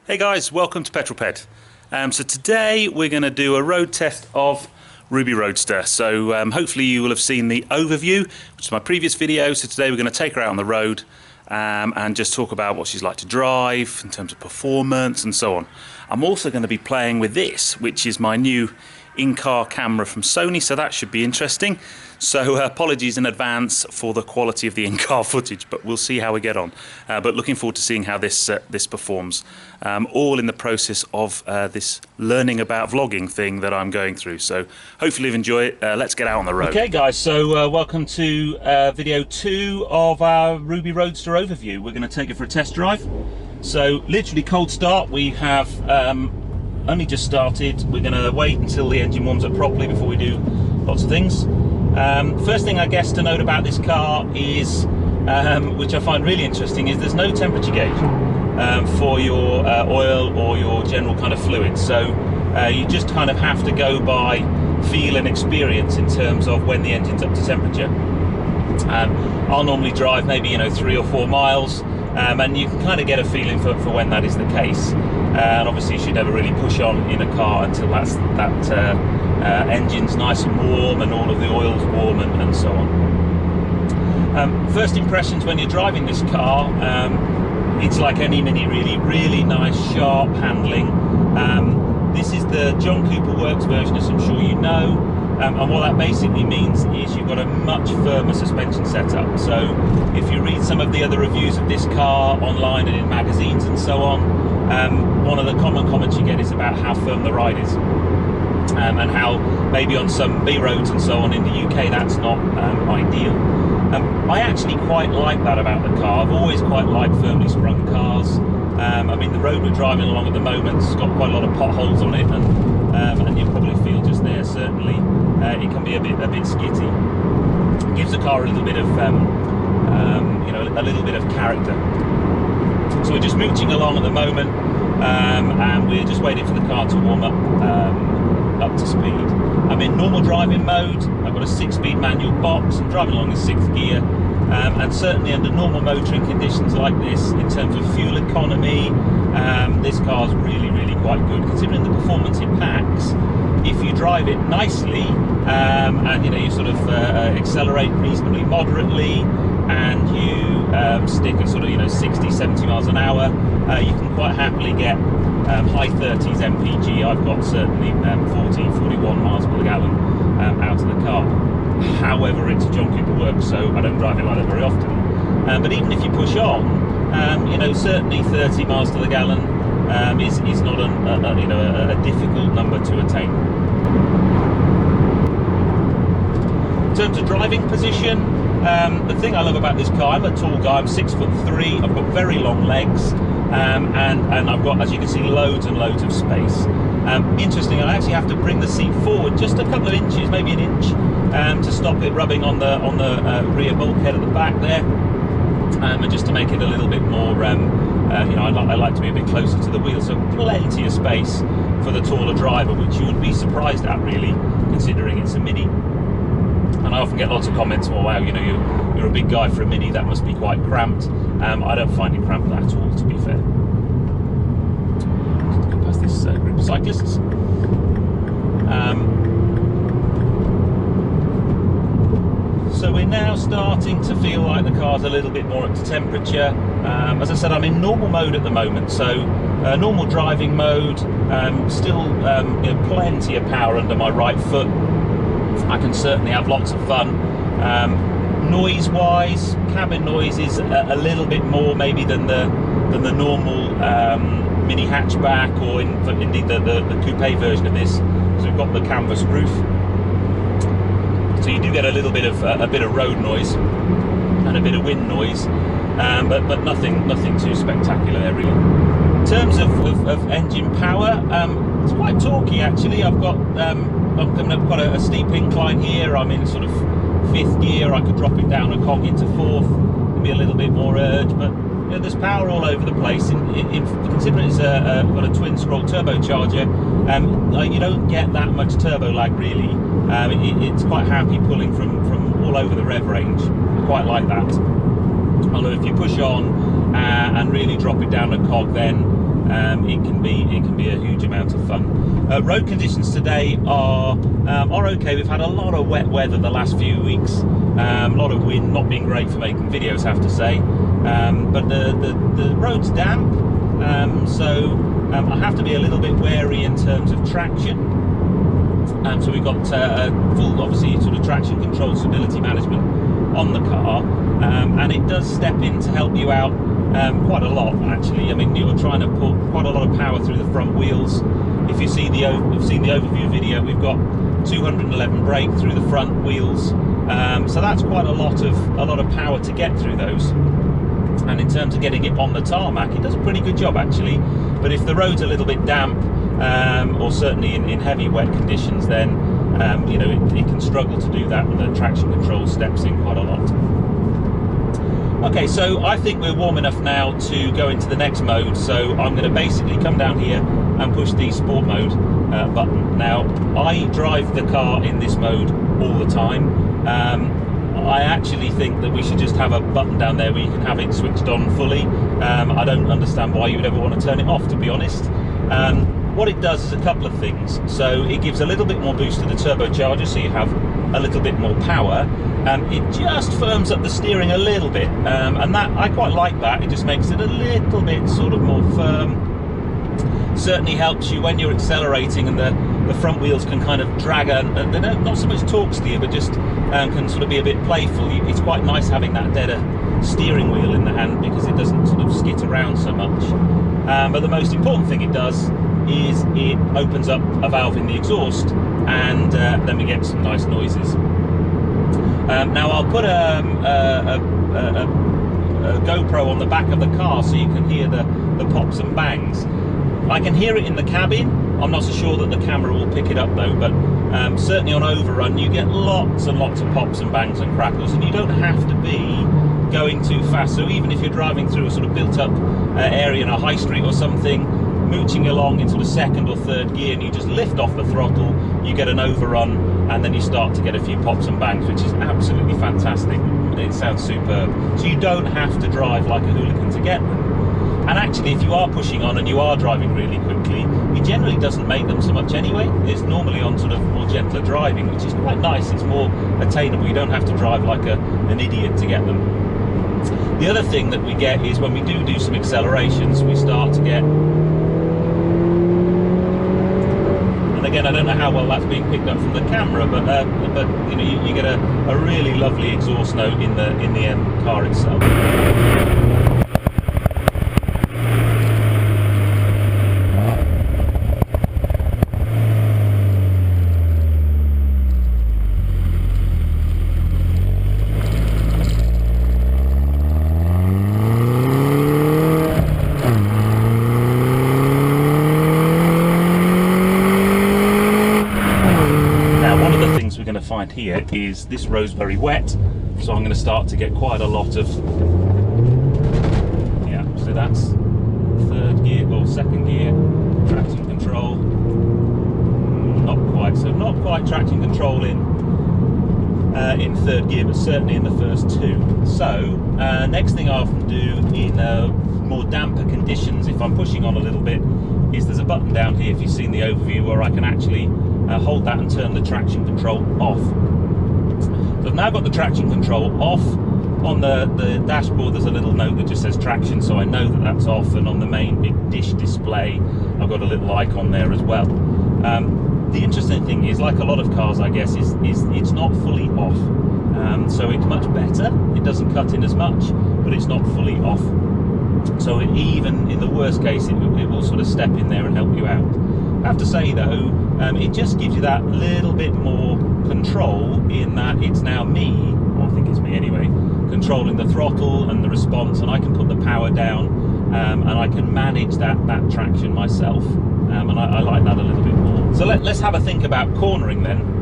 Hey guys, welcome to Petrol Ped. So today we're going to do a road test of Ruby Roadster. So hopefully you will have seen the overview, which is my previous video. So today we're going to take her out on the road and just talk about what she's like to drive in terms of performance and so on. I'm also going to be playing with this, which is my new in-car camera from Sony, so that should be interesting. So apologies in advance for the quality of the in-car footage, but we'll see how we get on. But looking forward to seeing how this performs. All in the process of this learning about vlogging thing that I'm going through. So hopefully you enjoy it. Let's get out on the road. Okay guys, so welcome to video 2 of our Ruby Roadster overview. We're going to take it for a test drive. So literally cold start. We have only just started. We're going to wait until the engine warms up properly before we do lots of things. First thing I guess to note about this car is, which I find really interesting, is there's no temperature gauge for your oil or your general kind of fluids. So you just kind of have to go by feel and experience in terms of when the engine's up to temperature. I'll normally drive maybe 3 or 4 miles, and you can kind of get a feeling for when that is the case. And obviously you should never really push on in a car until that engine's nice and warm and all of the oil's warm and so on. First impressions when you're driving this car, it's like any Mini really, really nice sharp handling. This is the John Cooper Works version, as I'm sure you know. And what that basically means is you've got a much firmer suspension setup. So if you read some of the other reviews of this car online and in magazines and so on, one of the common comments you get is about how firm the ride is, and how maybe on some B roads and so on in the UK that's not ideal. I actually quite like that about the car. I've always quite liked firmly sprung cars. I mean, the road we're driving along at the moment's got quite a lot of potholes on it, and you'll probably feel just there, certainly, it can be a bit skitty. It gives the car a little bit of, a little bit of character. So we're just mooching along at the moment, and we're just waiting for the car to warm up to speed. I'm in normal driving mode. I've got a 6-speed manual box. I'm driving along in 6th gear. And certainly under normal motoring conditions like this, in terms of fuel economy, this car's really, really quite good, considering the performance it packs. If you drive it nicely, and you sort of accelerate reasonably moderately, and you stick at sort of 60, 70 miles an hour, you can quite happily get high 30s MPG. I've got certainly 40, 41 miles per gallon out of the car. However, it's a John Cooper Works, so I don't drive it like that very often. But even if you push on, certainly 30 miles to the gallon is not a difficult number to attain. In terms of driving position, the thing I love about this car, I'm a tall guy, I'm 6'3", I've got very long legs, and I've got, as you can see, loads and loads of space. Interesting, I actually have to bring the seat forward just a couple of inches, maybe an inch, to stop it rubbing on the rear bulkhead at the back there, and just to make it a little bit more, I like to be a bit closer to the wheel, so plenty of space for the taller driver, which you would be surprised at, really, considering it's a Mini. And I often get lots of comments, well, wow, you're a big guy for a Mini, that must be quite cramped. I don't find it cramped at all, to be fair. Just go past this group of cyclists. So we're now starting to feel like the car's a little bit more up to temperature. As I said, I'm in normal mode at the moment, so normal driving mode, still plenty of power under my right foot. I can certainly have lots of fun. Noise-wise, cabin noise is a little bit more maybe than the normal Mini hatchback, or indeed the coupe version of this. So we've got the canvas roof, so you do get a little bit of road noise and a bit of wind noise, but nothing too spectacular there really. In terms of engine power, it's quite torquey actually. I'm coming up quite a steep incline here. I'm in sort of 5th gear. I could drop it down a cog into 4th, and be a little bit more urge, but there's power all over the place. Considering it's got a twin scroll turbocharger, you don't get that much turbo lag really. It's quite happy pulling from all over the rev range. I quite like that. Although if you push on and really drop it down a cog, then it can be a huge amount of fun. Road conditions today are okay. We've had a lot of wet weather the last few weeks, a lot of wind, not being great for making videos, I have to say. But the road's damp, so I have to be a little bit wary in terms of traction. So we've got full, obviously, sort of traction control, stability management on the car, and it does step in to help you out quite a lot, actually. I mean, you're trying to put quite a lot of power through the front wheels. If you see you've seen the overview video, we've got 211 brake through the front wheels, so that's quite a lot of power to get through those. And in terms of getting it on the tarmac, it does a pretty good job, actually. But if the road's a little bit damp, or certainly in heavy wet conditions, then you know, it can struggle to do that, and the traction control steps in quite a lot. Okay, so I think we're warm enough now to go into the next mode, so I'm going to basically come down here and push the sport mode button. Now, I drive the car in this mode all the time. I actually think that we should just have a button down there where you can have it switched on fully. I don't understand why you would ever want to turn it off, to be honest. What it does is a couple of things. So it gives a little bit more boost to the turbocharger, so you have a little bit more power. It just firms up the steering a little bit, and that, I quite like that. It just makes it a little bit sort of more firm. Certainly helps you when you're accelerating, and the front wheels can kind of drag, and they don't, not so much torque steer, but just can sort of be a bit playful. It's quite nice having that deader steering wheel in the hand, because it doesn't sort of skit around so much. But the most important thing it does is it opens up a valve in the exhaust, and then we get some nice noises. Now I'll put a GoPro on the back of the car so you can hear the pops and bangs. I can hear it in the cabin. I'm not so sure that the camera will pick it up though, but certainly on overrun you get lots and lots of pops and bangs and crackles, and you don't have to be going too fast. So even if you're driving through a sort of built up area in a high street or something, mooching along in sort of second or third gear, and you just lift off the throttle, you get an overrun, and then you start to get a few pops and bangs, which is absolutely fantastic. It sounds superb. So you don't have to drive like a hooligan to get them. And actually, if you are pushing on and you are driving really quickly, it generally doesn't make them so much anyway. It's normally on sort of more gentler driving, which is quite nice. It's more attainable. You don't have to drive like an idiot to get them. The other thing that we get is when we do some accelerations, we start to get, and again, I don't know how well that's being picked up from the camera, but you know, you get a really lovely exhaust note in the car itself. Find here is this road's very wet, so I'm going to start to get quite a lot of, yeah, so that's third gear or second gear traction control, not quite traction control in third gear, but certainly in the first two. So next thing I often do in more damper conditions, if I'm pushing on a little bit, is there's a button down here, if you've seen the overview, where I can actually hold that and turn the traction control off. So I've now got the traction control off. On the dashboard there's a little note that just says traction, so I know that that's off, and on the main big dish display I've got a little icon there as well. The interesting thing is, like a lot of cars I guess, is it's not fully off. So it's much better. It doesn't cut in as much, but it's not fully off. So even in the worst case, it will sort of step in there and help you out. I have to say though, it just gives you that little bit more control, in that it's now me, or I think it's me anyway, controlling the throttle and the response, and I can put the power down, and I can manage that traction myself, and I like that a little bit more. So let's have a think about cornering then.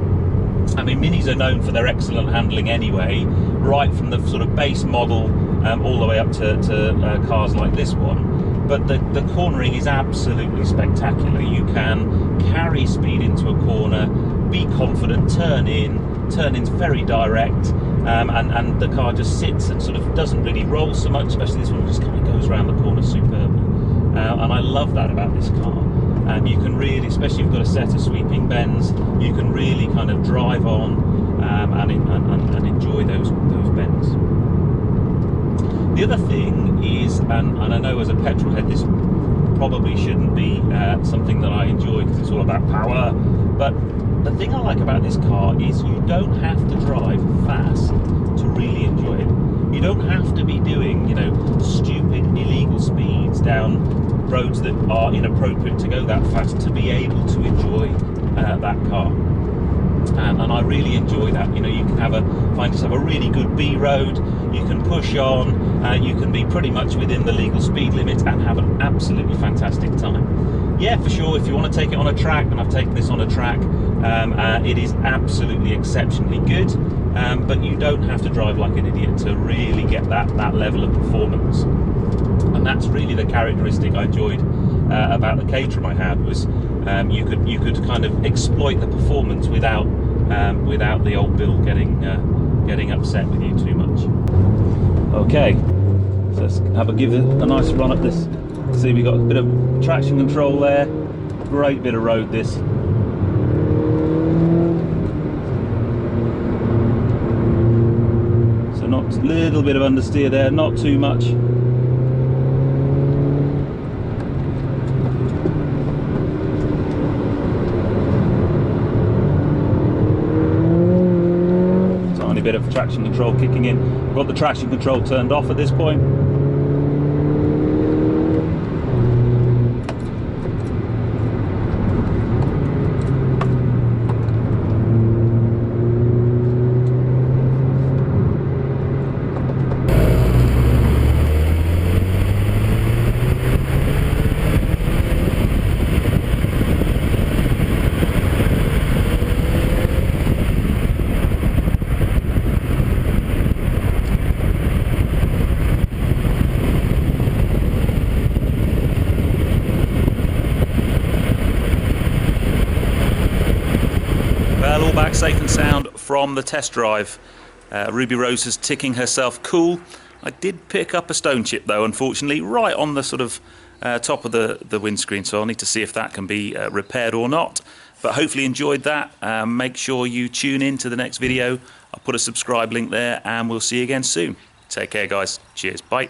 I mean, Minis are known for their excellent handling anyway, right from the sort of base model all the way up to cars like this one. But the cornering is absolutely spectacular. You can carry speed into a corner, be confident, turn in's very direct, and the car just sits and sort of doesn't really roll so much, especially this one just kind of goes around the corner superbly. and I love that about this car. You can really, especially if you've got a set of sweeping bends, you can really kind of drive on and enjoy those bends. The other thing is, and I know as a petrol head this probably shouldn't be something that I enjoy because it's all about power, but the thing I like about this car is you don't have to drive fast to really enjoy it. You don't have to be doing, you know, stupid illegal speeds down roads that are inappropriate to go that fast to be able to enjoy that car. And I really enjoy that. You know, you can find yourself a really good B road, you can push on, you can be pretty much within the legal speed limit and have an absolutely fantastic time. Yeah, for sure, if you want to take it on a track, and I've taken this on a track, it is absolutely exceptionally good, but you don't have to drive like an idiot to really get that level of performance. And that's really the characteristic I enjoyed about the Caterham I had, was you could kind of exploit the performance without the old Bill getting upset with you too much. Okay, so let's give it a nice run up this. See, we got a bit of traction control there. Great bit of road this. So not a little bit of understeer there, not too much. Tiny bit of traction control kicking in. I've got the traction control turned off at this point. Well, all back safe and sound from the test drive. Ruby Rose is ticking herself cool. I did pick up a stone chip though, unfortunately, right on the sort of top of the windscreen, so I'll need to see if that can be repaired or not. But hopefully enjoyed that. Make sure you tune in to the next video. I'll put a subscribe link there, and we'll see you again soon. Take care, guys. Cheers. Bye.